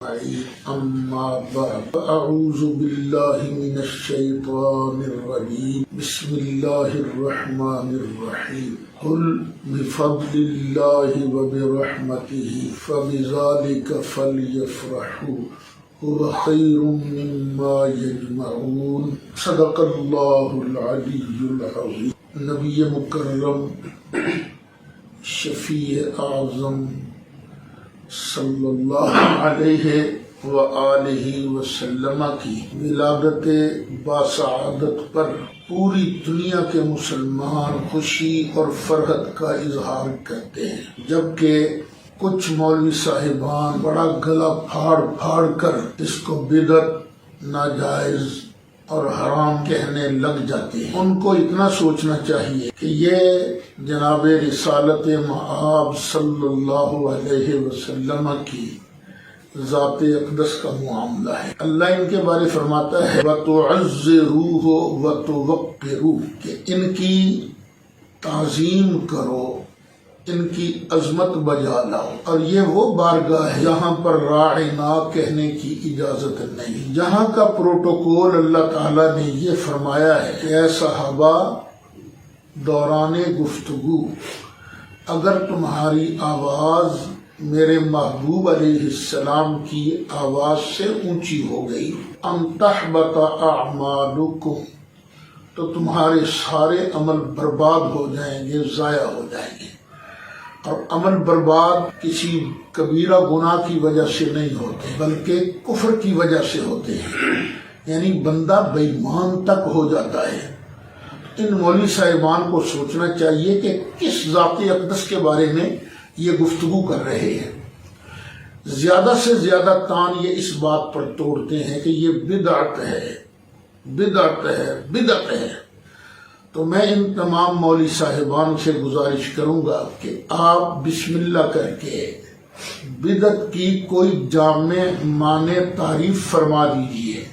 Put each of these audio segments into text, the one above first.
أما بعد أعوذ بالله من الشيطان الرجيم بسم الله الرحمن الرحيم قل بفضل الله وبرحمته فبذلك فليفرحوا هو خير مما يجمعون صدق الله العلي العظيم نبی مکرم شفیع اعظم صلی اللہ علیہ وآلہ وسلم کی ولادت باسعادت پر پوری دنیا کے مسلمان خوشی اور فرحت کا اظہار کرتے ہیں، جبکہ کچھ مولوی صاحبان بڑا گلا پھاڑ پھاڑ کر اس کو بدعت، ناجائز اور حرام کہنے لگ جاتے ہیں۔ ان کو اتنا سوچنا چاہیے کہ یہ جناب رسالت مآب صلی اللہ علیہ وسلم کی ذات اقدس کا معاملہ ہے۔ اللہ ان کے بارے فرماتا ہے وَتُعَزِّرُوهُ وَتُوَقِّرُوهُ کہ ان کی تعظیم کرو، ان کی عظمت بجا لاؤ، اور یہ وہ بارگاہ ہے جہاں پر راعنا کہنے کی اجازت نہیں، جہاں کا پروٹوکول اللہ تعالیٰ نے یہ فرمایا ہے کہ اے صحابہ دوران گفتگو اگر تمہاری آواز میرے محبوب علیہ السلام کی آواز سے اونچی ہو گئی ان تحبط اعمالکم تو تمہارے سارے عمل برباد ہو جائیں گے، ضائع ہو جائیں گے۔ اور عمل برباد کسی کبیرہ گناہ کی وجہ سے نہیں ہوتے بلکہ کفر کی وجہ سے ہوتے ہیں، یعنی بندہ بے ایمان تک ہو جاتا ہے۔ ان مولوی صاحبان کو سوچنا چاہیے کہ کس ذات اقدس کے بارے میں یہ گفتگو کر رہے ہیں۔ زیادہ سے زیادہ تان یہ اس بات پر توڑتے ہیں کہ یہ بدعت ہے، بدعت ہے، بدعت ہے۔ تو میں ان تمام مولوی صاحبان سے گزارش کروں گا کہ آپ بسم اللہ کر کے بدعت کی کوئی جامع معنی تعریف فرما دیجئے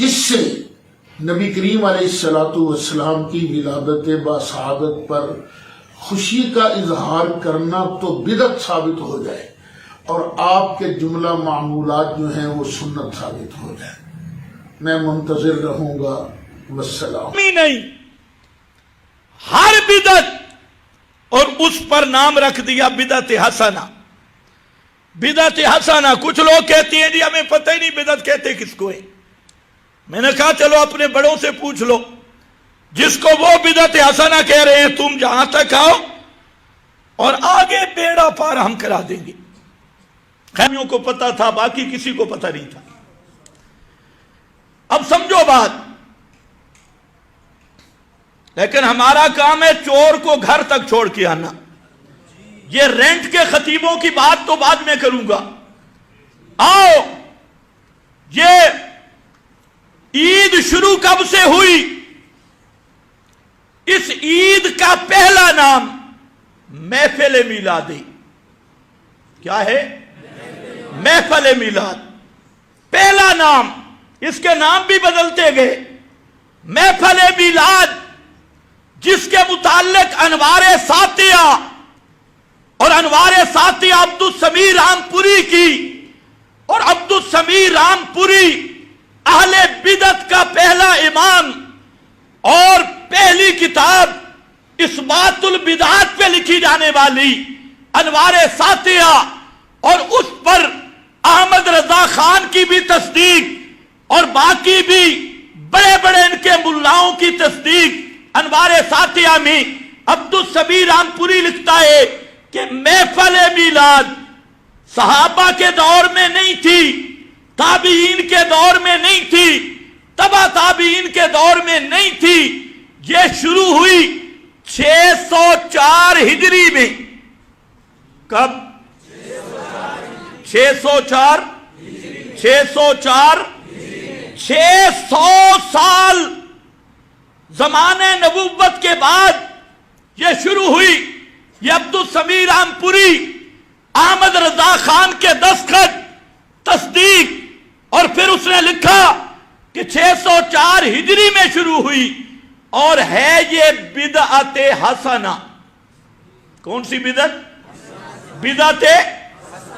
جس سے نبی کریم علیہ السلام کی ولادت باسعادت پر خوشی کا اظہار کرنا تو بدعت ثابت ہو جائے اور آپ کے جملہ معمولات جو ہیں وہ سنت ثابت ہو جائے۔ میں منتظر رہوں گا، والسلام۔ نہیں، ہر بدعت اور اس پر نام رکھ دیا بدعت حسنہ۔ بدعت حسنہ کچھ لوگ کہتے ہیں جی ہمیں پتہ ہی نہیں بدعت کہتے کس کو ہے۔ میں نے کہا چلو اپنے بڑوں سے پوچھ لو، جس کو وہ بدعت حسنہ کہہ رہے ہیں تم جہاں تک آؤ اور آگے بیڑا پار ہم کرا دیں گے۔ خیمیوں کو پتہ تھا، باقی کسی کو پتہ نہیں تھا۔ اب سمجھو بات، لیکن ہمارا کام ہے چور کو گھر تک چھوڑ کے آنا۔ یہ رینٹ کے خطیبوں کی بات تو بعد میں کروں گا۔ آؤ، یہ عید شروع کب سے ہوئی؟ اس عید کا پہلا نام محفل میلادی۔ کیا ہے؟ محفل میلاد، پہلا نام۔ اس کے نام بھی بدلتے گئے۔ محفل میلاد جس کے متعلق انوار ساتیہ اور انوار ساتیہ عبدالسمیع رامپوری کی، اور عبدالسمیع رامپوری اہل بدعت کا پہلا امام، اور پہلی کتاب اثبات البدعات پہ لکھی جانے والی انوار ساتیہ، اور اس پر احمد رضا خان کی بھی تصدیق اور باقی بھی بڑے بڑے ان کے ملاؤں کی تصدیق۔ انوار ساتیہ میں عبدالسمیع رامپوری لکھتا ہے کہ محفل میلاد صحابہ کے دور میں نہیں تھی، تابعین کے دور میں نہیں تھی، تبع تابعین کے دور میں نہیں تھی، یہ شروع ہوئی 604 ہجری میں۔ کب؟ 604 600 سال زمانے نبوت کے بعد یہ شروع ہوئی۔ یہ عبدالسمیع رامپوری احمد رضا خان کے دستخط، تصدیق، اور پھر اس نے لکھا کہ 604 ہجری میں شروع ہوئی، اور ہے یہ بدعت حسنہ۔ کون سی بدعت؟ بدعت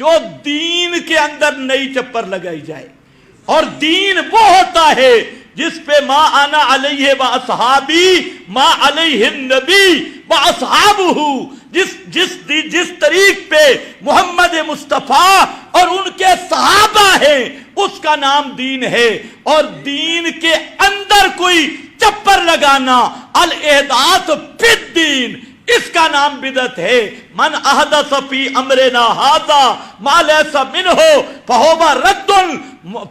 جو دین کے اندر نئی چپر لگائی جائے. اور دین وہ ہوتا ہے جس پہ ما انا علیہ و اصحابی ما علیہ النبی و اصحابہ، جس طریق پہ محمد مصطفیٰ اور ان کے صحابہ ہیں اس کا نام دین ہے. اور دین کے اندر کوئی چپر لگانا، الاحداث فی الدین، اس کا نام بدعت ہے. من احدث فی امرنا ھذا ما لیس منہ فہو رد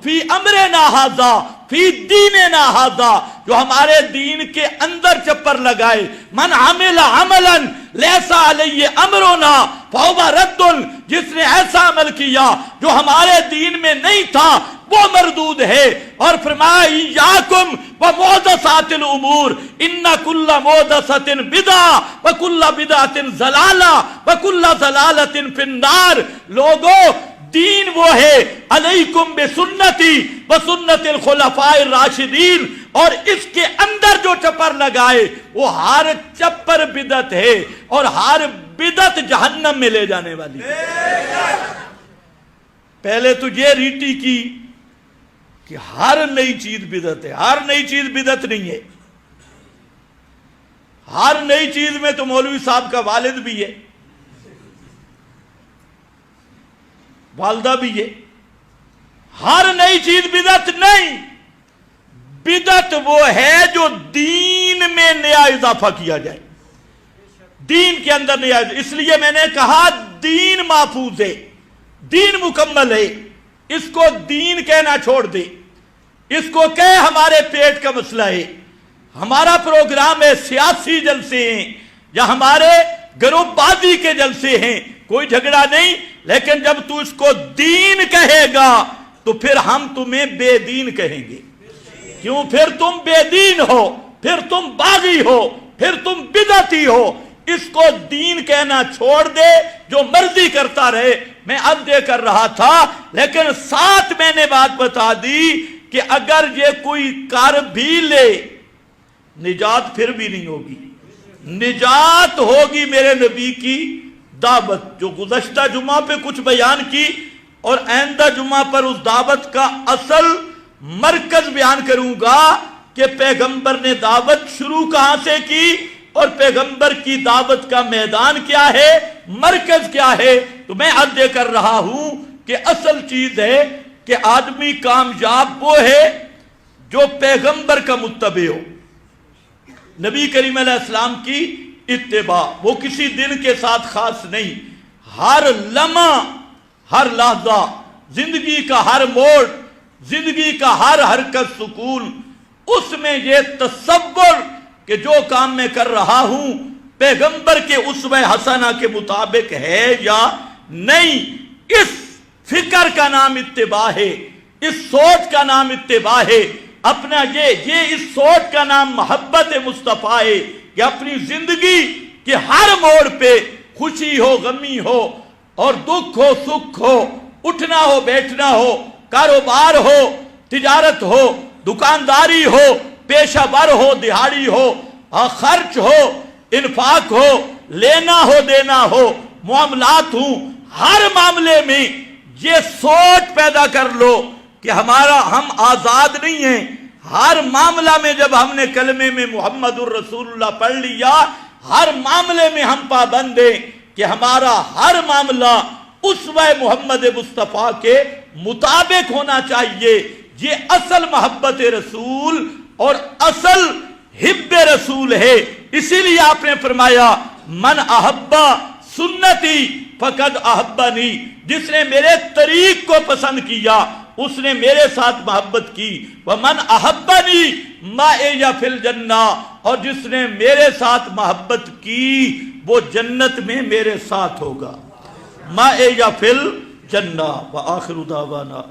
فی امرنا ھذا فی دیننا ھذا، جو ہمارے دین کے اندر چپر لگائے. من عمل عملا لیس علیہ امرنا فہو رد، جس نے ایسا عمل کیا جو ہمارے دین میں نہیں تھا وہ مردود ہے. اور فرمایا ایاکم ومحدثات الامور ان کل محدثۃ بدعہ وکل بدعۃ ضلالہ وکل ضلالۃ فی النار. لوگوں، دین وہ ہے علیکم بسنتی وسنت الخلفاء الراشدین، اور اس کے اندر جو چپر لگائے وہ ہر چپر بدعت ہے، اور ہر بدعت جہنم میں لے جانے والی ہے. پہلے تو یہ ریٹی کی کہ ہر نئی چیز بدعت ہے. ہر نئی چیز بدعت نہیں ہے. ہر نئی چیز میں تو مولوی صاحب کا والد بھی ہے، والدہ بھی ہے. ہر نئی چیز بدعت نہیں. بدعت وہ ہے جو دین میں نیا اضافہ کیا جائے، دین کے اندر نیا. اس لیے میں نے کہا دین محفوظ ہے، دین مکمل ہے. اس کو دین کہنا چھوڑ دے، اس کو کہے ہمارے پیٹ کا مسئلہ ہے، ہمارا پروگرام ہے، سیاسی جلسے ہیں یا ہمارے گروپ بازی کے جلسے ہیں، کوئی جھگڑا نہیں. لیکن جب تو اس کو دین کہے گا تو پھر ہم تمہیں بے دین کہیں گے. کیوں؟ پھر تم بے دین ہو، پھر تم باغی ہو، پھر تم بدعتی ہو. اس کو دین کہنا چھوڑ دے، جو مرضی کرتا رہے. میں اب دے کر رہا تھا، لیکن ساتھ میں نے بات بتا دی کہ اگر یہ کوئی کر بھی لے نجات پھر بھی نہیں ہوگی. نجات ہوگی میرے نبی کی دعوت، جو گزشتہ جمعہ پہ کچھ بیان کی، اور آئندہ جمعہ پر اس دعوت کا اصل مرکز بیان کروں گا کہ پیغمبر نے دعوت شروع کہاں سے کی اور پیغمبر کی دعوت کا میدان کیا ہے، مرکز کیا ہے. تو میں عرض دے کر رہا ہوں کہ اصل چیز ہے کہ آدمی کامیاب وہ ہے جو پیغمبر کا متبع ہو، نبی کریم علیہ السلام کی اتباع. وہ کسی دن کے ساتھ خاص نہیں، ہر لمحہ، ہر لحظہ، زندگی کا ہر موڑ، زندگی کا ہر حرکت سکون، اس میں یہ تصور کہ جو کام میں کر رہا ہوں پیغمبر کے اسوہ حسنہ کے مطابق ہے یا نہیں. اس فکر کا نام اتباع ہے، اس سوچ کا نام اتباع ہے. اپنا یہ اس سوچ کا نام محبت مصطفیٰ ہے کہ اپنی زندگی کے ہر موڑ پہ خوشی ہو، غمی ہو، اور دکھ ہو، سکھ ہو، اٹھنا ہو، بیٹھنا ہو، کاروبار ہو، تجارت ہو، دکانداری ہو، پیشہ ور ہو، دہاڑی ہو، خرچ ہو، انفاق ہو، لینا ہو، دینا ہو، معاملات ہوں، ہر معاملے میں یہ سوچ پیدا کر لو کہ ہم آزاد نہیں ہیں. ہر معاملہ میں جب ہم نے کلمے میں محمد الرسول اللہ پڑھ لیا، ہر معاملے میں ہم پابند ہیں کہ ہمارا ہر معاملہ اسوہ محمد مصطفیٰ کے مطابق ہونا چاہیے. یہ اصل محبت رسول اور اصل حب رسول ہے. اسی لیے آپ نے فرمایا من احبا سنتی فقد احبنی، جس نے میرے طریق کو پسند کیا اس نے میرے ساتھ محبت کی. ومن احبنی معی فی الجنہ، اور جس نے میرے ساتھ محبت کی وہ جنت میں میرے ساتھ ہوگا. معی فی الجنہ. وآخر دعوانا